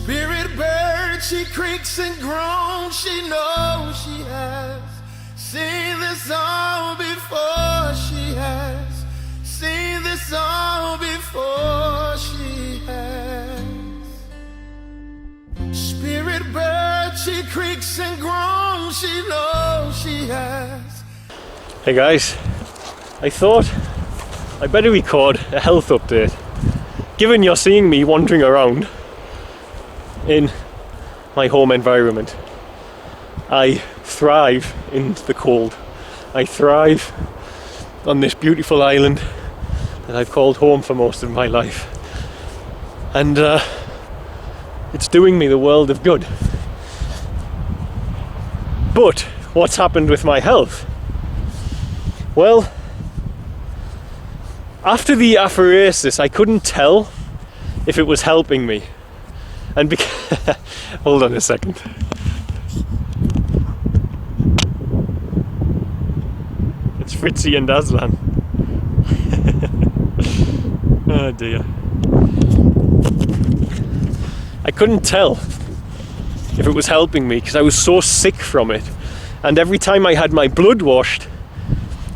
Spirit bird, she creaks and groans, she knows she has seen this all before. She has seen this all before. She has. Spirit bird, she creaks and groans, she knows she has. Hey guys, I thought I better record a health update. Given you're seeing me wandering around in my home environment, I thrive in the cold. I thrive on this beautiful island that I've called home for most of my life. And it's doing me the world of good. But what's happened with my health? Well, after the apheresis, I couldn't tell if it was helping me. And hold on a second. It's Fritzy and Aslan. Oh dear. I couldn't tell if it was helping me because I was so sick from it. And every time I had my blood washed,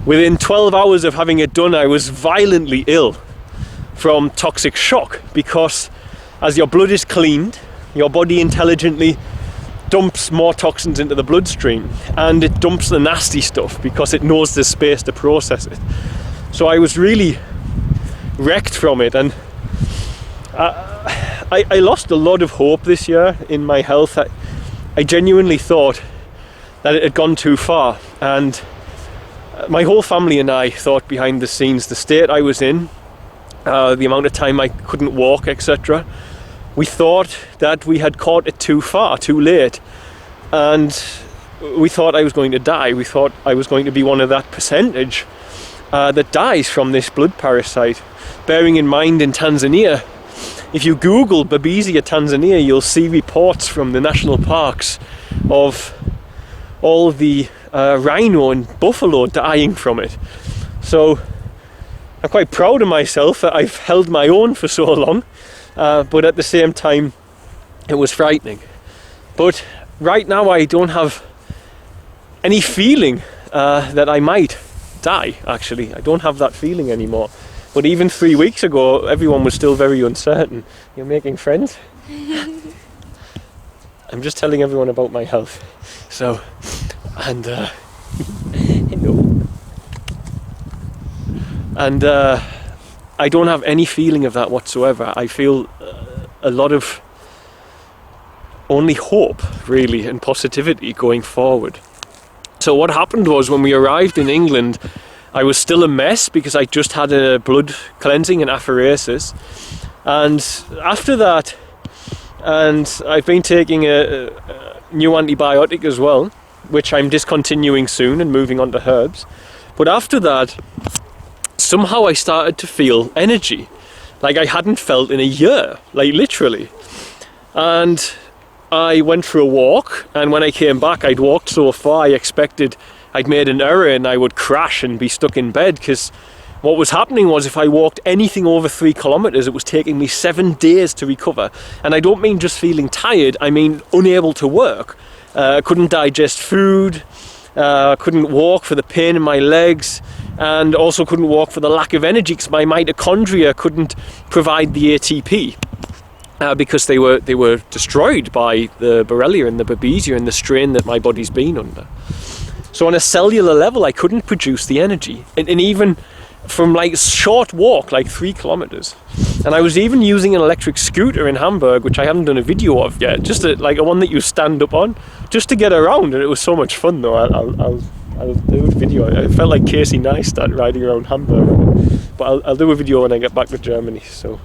within 12 hours of having it done, I was violently ill from toxic shock, because as your blood is cleaned, your body intelligently dumps more toxins into the bloodstream, and it dumps the nasty stuff because it knows there's space to process it. So I was really wrecked from it, and I lost a lot of hope this year in my health. I genuinely thought that it had gone too far, and my whole family and I thought behind the scenes, the state I was in, the amount of time I couldn't walk, etc., we thought that we had caught it too far, too late, and we thought I was going to die. We thought I was going to be one of that percentage that dies from this blood parasite. Bearing in mind, in Tanzania, if you Google Babesia Tanzania, you'll see reports from the national parks of all the rhino and buffalo dying from it. So I'm quite proud of myself that I've held my own for so long, but at the same time it was frightening. But right now I don't have any feeling that I might die. Actually, I don't have that feeling anymore. But even 3 weeks ago, everyone was still very uncertain. You're making friends? I'm just telling everyone about my health. So, and hello. And I don't have any feeling of that whatsoever. I feel a lot of only hope, really, and positivity going forward. So what happened was, when we arrived in England, I was still a mess because I just had a blood cleansing and apheresis. And after that, and I've been taking a new antibiotic as well, which I'm discontinuing soon and moving on to herbs. But after that, somehow I started to feel energy like I hadn't felt in a year, like literally. And I went for a walk, and when I came back, I'd walked so far I expected I'd made an error and I would crash and be stuck in bed, because what was happening was, if I walked anything over 3 kilometers, it was taking me 7 days to recover. And I don't mean just feeling tired, I mean unable to work. Couldn't digest food, couldn't walk for the pain in my legs, and also couldn't walk for the lack of energy because my mitochondria couldn't provide the ATP. Because they were destroyed by the Borrelia and the Babesia and the strain that my body's been under. So on a cellular level, I couldn't produce the energy, and even from like short walk, like 3 kilometers. And I was even using an electric scooter in Hamburg, which I haven't done a video of yet, just like a one that you stand up on, just to get around. And it was so much fun, though. I'll do a video. I felt like Casey Neistat riding around Hamburg, but I'll do a video when I get back to Germany. So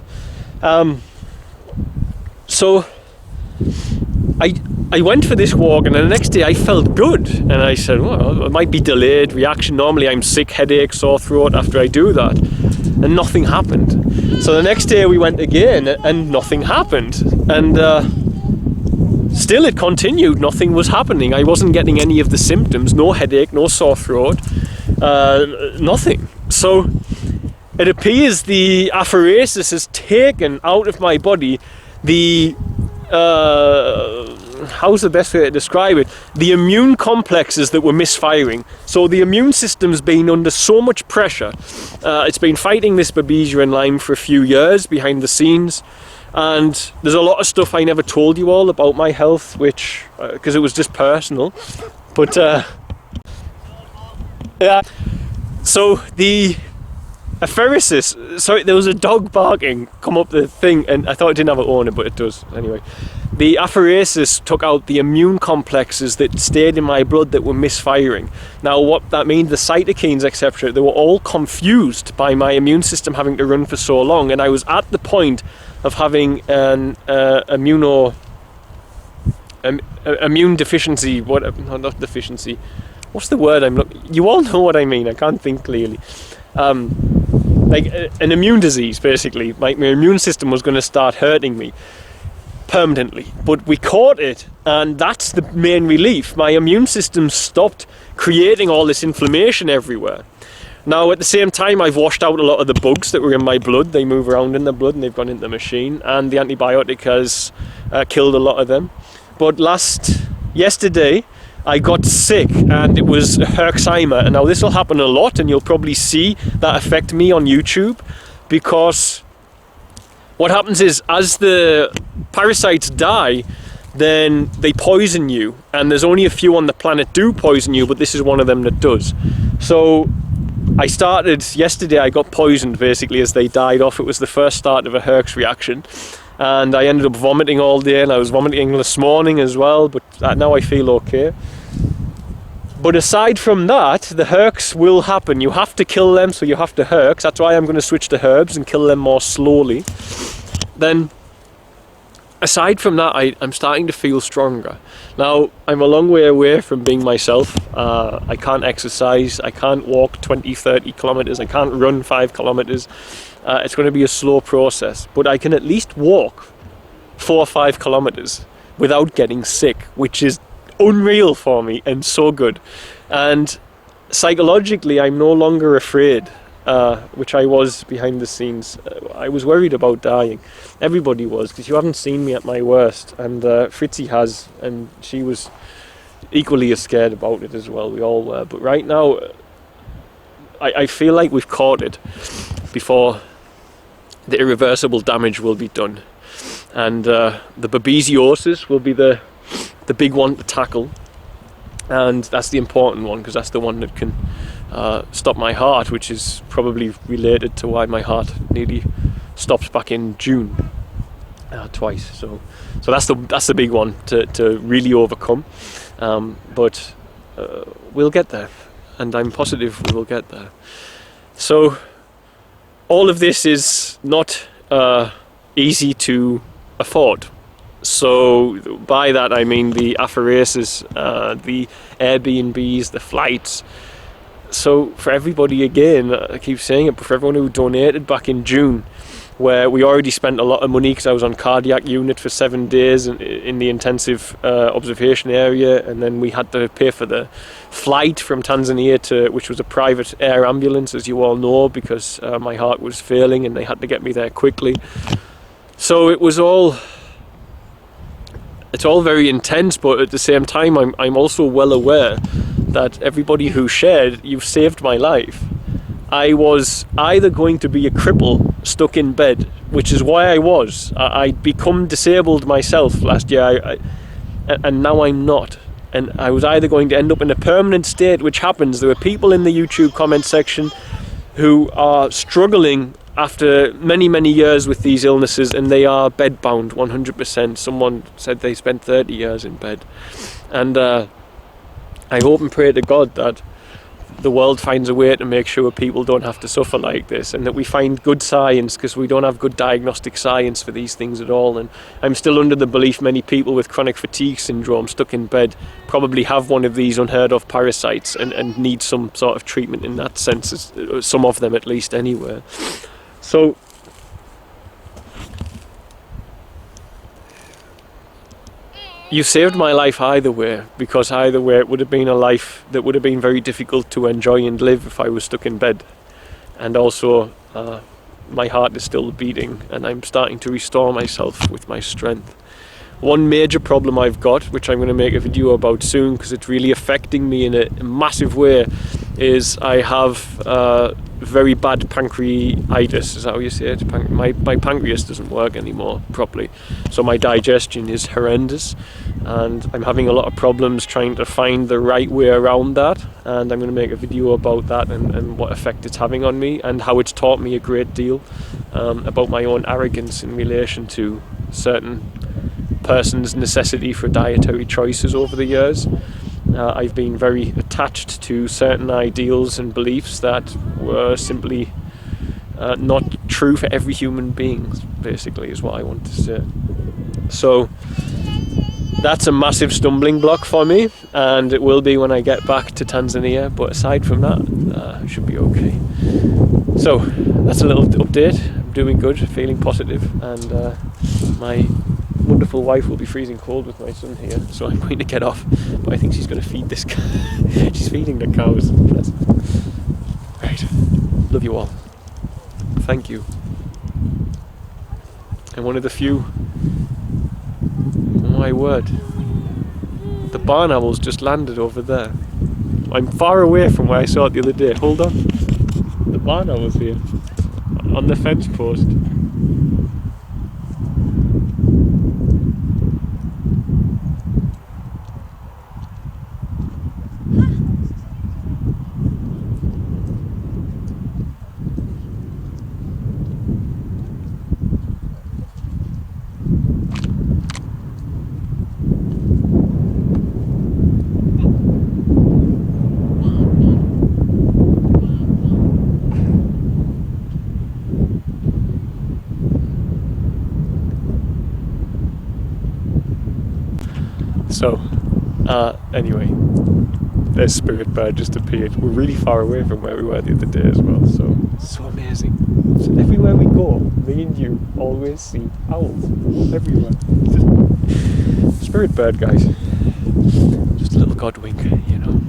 I went for this walk, and the next day I felt good, and I said, well, it might be delayed reaction. Normally I'm sick, headache, sore throat after I do that, and nothing happened. So the next day we went again, and nothing happened, and still it continued. Nothing was happening. I wasn't getting any of the symptoms, no headache, no sore throat, nothing. So it appears the apheresis has taken out of my body the how's the best way to describe it? The immune complexes that were misfiring. So the immune system's been under so much pressure. It's been fighting this Babesia and Lyme for a few years behind the scenes. And there's a lot of stuff I never told you all about my health, which, because it was just personal. But, yeah. So the Apheresis, sorry, there was a dog barking come up the thing, and I thought it didn't have an owner, but it does anyway. The Apheresis took out the immune complexes that stayed in my blood that were misfiring. Now what that means, the cytokines, etc., they were all confused by my immune system having to run for so long, and I was at the point of having an immune deficiency, not deficiency, what's the word I'm looking, you all know what I mean, I can't think clearly. Like an immune disease, basically. My immune system was going to start hurting me permanently, but we caught it, and that's the main relief. My immune system stopped creating all this inflammation everywhere. Now at the same time, I've washed out a lot of the bugs that were in my blood. They move around in the blood and they've gone into the machine, and the antibiotic has killed a lot of them. But yesterday I got sick, and it was Herxheimer, and now this will happen a lot, and you'll probably see that affect me on YouTube, because what happens is, as the parasites die, then they poison you, and there's only a few on the planet do poison you, but this is one of them that does. So yesterday I got poisoned basically as they died off. It was the first start of a Herx reaction, and I ended up vomiting all day, and I was vomiting this morning as well, but now I feel okay. But aside from that, the Herx will happen. You have to kill them, so you have to Herx. That's why I'm going to switch to herbs and kill them more slowly. Then, aside from that, I'm starting to feel stronger. Now, I'm a long way away from being myself. I can't exercise, I can't walk 20, 30 kilometers, I can't run 5 kilometers. It's going to be a slow process, but I can at least walk 4 or 5 kilometers without getting sick, which is unreal for me and so good. And psychologically, I'm no longer afraid, which I was behind the scenes. I was worried about dying. Everybody was, because you haven't seen me at my worst, and Fritzi has, and she was equally as scared about it as well. We all were. But right now, I feel like we've caught it before the irreversible damage will be done. And the babesiosis will be the big one to tackle, and that's the important one, because that's the one that can stop my heart, which is probably related to why my heart nearly stopped back in June twice. So that's the big one to really overcome. But we'll get there, and I'm positive we will get there. So all of this is not easy to afford. So by that I mean the Apheresis, the Airbnbs, the flights. So for everybody, again, I keep saying it, but for everyone who donated back in June, where we already spent a lot of money because I was on cardiac unit for 7 days in the intensive observation area, and then we had to pay for the flight from Tanzania which was a private air ambulance, as you all know, because my heart was failing and they had to get me there quickly. So it's all very intense, but at the same time I'm also well aware that everybody who shared, you've saved my life. I was either going to be a cripple stuck in bed, which is why I'd become disabled myself last year, and now I'm not. And I was either going to end up in a permanent state, which happens. There were people in the YouTube comment section who are struggling after many, many years with these illnesses, and they are bedbound 100%. Someone said they spent 30 years in bed. And I hope and pray to God that the world finds a way to make sure people don't have to suffer like this, and that we find good science, because we don't have good diagnostic science for these things at all. And I'm still under the belief many people with chronic fatigue syndrome stuck in bed probably have one of these unheard of parasites and need some sort of treatment in that sense, some of them at least anyway. So you saved my life either way, because either way it would have been a life that would have been very difficult to enjoy and live if I was stuck in bed. And also my heart is still beating, and I'm starting to restore myself with my strength. One major problem I've got, which I'm going to make a video about soon because it's really affecting me in a massive way, is I have very bad pancreatitis. Is that how you say it? My pancreas doesn't work anymore properly, so my digestion is horrendous, and I'm having a lot of problems trying to find the right way around that, and I'm going to make a video about that and what effect it's having on me, and how it's taught me a great deal about my own arrogance in relation to certain person's necessity for dietary choices over the years. I've been very attached to certain ideals and beliefs that were simply not true for every human being, basically, is what I want to say. So that's a massive stumbling block for me, and it will be when I get back to Tanzania, but aside from that, it should be okay. So that's a little update. I'm doing good, feeling positive, and my wonderful wife will be freezing cold with my son here, so I'm going to get off, but I think she's going to feed this cow. She's feeding the cows. Right, love you all, thank you. And one of the few, oh my word, the barn owl's just landed over there. I'm far away from where I saw it the other day. Hold on, the barn owl's here on the fence post. So, anyway, there's Spirit Bird just appeared. We're really far away from where we were the other day as well, so it's so amazing. So everywhere we go, me and you always see owls. Everywhere. Just Spirit Bird, guys. Just a little god wink, you know.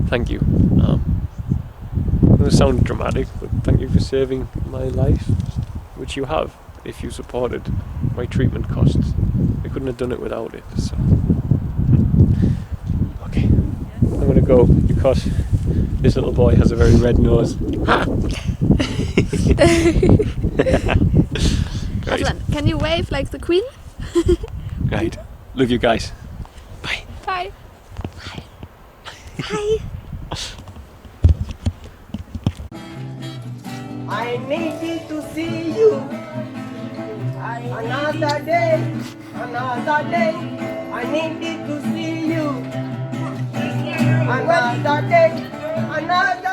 Thank you. I'm going to sound dramatic, but thank you for saving my life, which you have if you supported my treatment costs. I couldn't have done it without it, so okay, I'm going to go because this little boy has a very red nose. Right. Can you wave like the Queen? Right, love you guys. Bye. Bye. Bye. I needed to see you. Another day, I needed to see you. Another day, another